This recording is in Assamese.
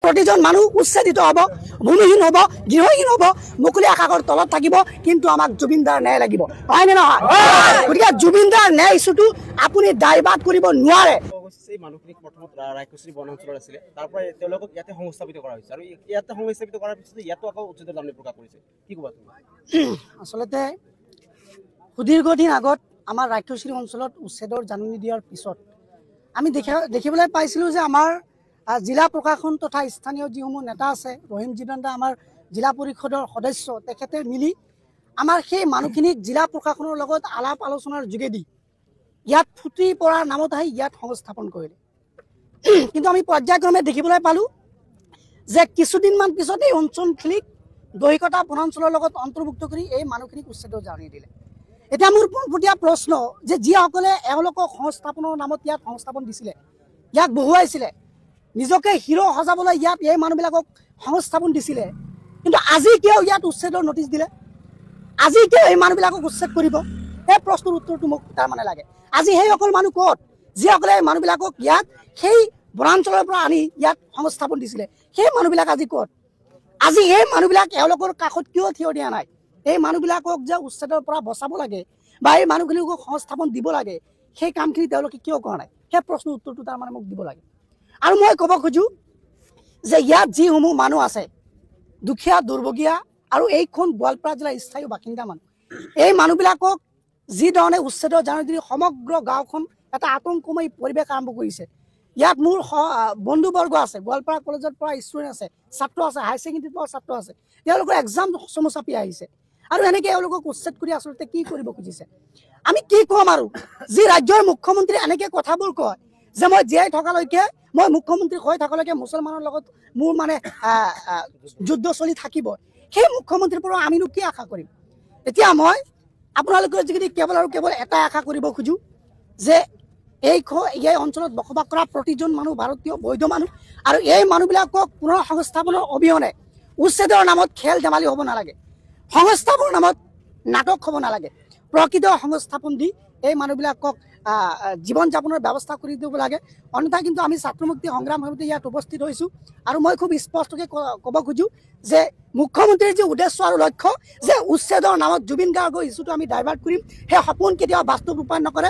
প্ৰতিজন মানুহ উচ্ছেদিত হ'ব, ভূমিহীন হ'ব, গৃহহীন হ'ব, মুকলি আকাশৰ তলত থাকিব, কিন্তু আমাক জুবিনদাৰ ন্যায় লাগিব, হয়নে নহয়? গতিকে জুবিনদাৰ ন্যায় ইছ্যুটো আপুনি ডাইভাৰ্ট কৰিব নোৱাৰে। মানুহখিনিক প্ৰথমত ৰায়কুচি বনাঞ্চলত আছিলে, তাৰ পৰা তেওঁলোকক ইয়াতে সংস্থাপিত কৰা হৈছে, আৰু ইয়াতে সংস্থাপিত কৰাৰ পিছত ইয়াতো আকৌ উচ্ছেদৰ দাবী প্ৰকাশ কৰিছে, কি ক'বা তুমি? আচলতে সুদীৰ্ঘদিন আগত আমাৰ ৰাক্ষসী অঞ্চলত উচ্ছেদৰ জাননী দিয়াৰ পিছত আমি দেখিবলৈ পাইছিলোঁ যে আমাৰ জিলা প্ৰশাসন তথা স্থানীয় যিসমূহ নেতা আছে, ৰহিম জিদান্দা আমাৰ জিলা পৰিষদৰ সদস্য, তেখেতে মিলি আমাৰ সেই মানুহখিনিক জিলা প্ৰশাসনৰ লগত আলাপ আলোচনাৰ যোগেদি ইয়াত ফুটি পৰাৰ নামত আহি ইয়াত সংস্থাপন কৰিলে। কিন্তু আমি পৰ্যায়ক্ৰমে দেখিবলৈ পালোঁ যে কিছুদিনমান পিছত এই অঞ্চলখিনিক দৈহিকতা বনাঞ্চলৰ লগত অন্তৰ্ভুক্ত কৰি এই মানুহখিনিক উচ্ছেদৰ জাননী দিলে। এতিয়া মোৰ পোনপটীয়া প্ৰশ্ন যে যিসকলে এওঁলোকক সংস্থাপনৰ নামত ইয়াত সংস্থাপন দিছিলে, ইয়াক বহুৱাইছিলে, নিজকে হিৰো সজাবলৈ ইয়াত এই মানুহবিলাকক সংস্থাপন দিছিলে, কিন্তু আজি কিয় ইয়াত উচ্ছেদৰ নটিচ দিলে? আজি কিয় এই মানুহবিলাকক উচ্ছেদ কৰিব? সেই প্ৰশ্নৰ উত্তৰটো মোক তাৰমানে লাগে। আজি সেইসকল মানুহ ক'ত যিসকলে এই মানুহবিলাকক ইয়াত সেই বনাঞ্চলৰ পৰা আনি ইয়াত সংস্থাপন দিছিলে? সেই মানুহবিলাক আজি ক'ত? আজি এই মানুহবিলাক এওঁলোকৰ কাষত কিয় থিয় দিয়া নাই? এই মানুহবিলাকক যে উচ্ছেদৰ পৰা বচাব লাগে বা এই মানুহখিনিক সংস্থাপন দিব লাগে, সেই কামখিনি তেওঁলোকে কিয় কৰা নাই? সেই প্ৰশ্নৰ উত্তৰটো তাৰমানে মোক দিব লাগে। আৰু মই ক'ব খোজোঁ যে ইয়াত যিসমূহ মানুহ আছে, দুখীয়া দুৰ্ভগীয়া আৰু এইখন গোৱালপাৰা জিলাৰ স্থায়ী বাসিন্দা মানুহ, এই মানুহবিলাকক যিধৰণে উচ্ছেদৰ জাননী দি সমগ্ৰ গাঁওখন এটা আতংকময়ী পৰিৱেশ আৰম্ভ কৰিছে। ইয়াত মোৰ বন্ধুবৰ্গ আছে, গোৱালপাৰা কলেজৰ পৰা ষ্টুডেণ্ট আছে, ছাত্ৰ আছে, হায়াৰ ছেকেণ্ডেৰীৰ পৰা ছাত্ৰ আছে, তেওঁলোকৰ এক্সাম চমু চাপি আহিছে, আৰু এনেকৈ এওঁলোকক উচ্ছেদ কৰি আচলতে কি কৰিব খুজিছে? আমি কি ক'ম? আৰু যি ৰাজ্যৰ মুখ্যমন্ত্ৰী এনেকৈ কথাবোৰ কয় যে মই জীয়াই থকালৈকে, মই মুখ্যমন্ত্ৰী হৈ থকালৈকে মুছলমানৰ লগত মোৰ মানে যুদ্ধ চলি থাকিব, সেই মুখ্যমন্ত্ৰীৰ পৰা আমিনো কি আশা কৰিম? এতিয়া মই আপোনালোকৰ যোগেদি কেৱল আৰু কেৱল এটাই আশা কৰিব খোজোঁ যে এই অঞ্চলত বসবাস কৰা প্ৰতিজন মানুহ ভাৰতীয় বৈধ মানুহ, আৰু এই মানুহবিলাকক পুনৰ সংস্থাপনৰ অবিহনে উচ্ছেদৰ নামত খেল ধেমালি হ'ব নালাগে, সংস্থাপনৰ নামত নাটক হ'ব নালাগে। প্ৰকৃত সংস্থাপন দি এই মানুহবিলাকক জীৱন যাপনৰ ব্যৱস্থা কৰি দিব লাগে। অন্যথা কিন্তু আমি ছাত্ৰ মুক্তি সংগ্ৰাম সমিতি ইয়াত উপস্থিত হৈছোঁ, আৰু মই খুব স্পষ্টকৈ ক'ব খোজোঁ যে মুখ্যমন্ত্ৰীৰ যি উদ্দেশ্য আৰু লক্ষ্য যে উচ্ছেদৰ নামত জুবিন গাৰ্গৰ ইছ্যুটো আমি ডাইভাৰ্ট কৰিম, সেই সপোন কেতিয়াও বাস্তৱ ৰূপায়ণ নকৰে।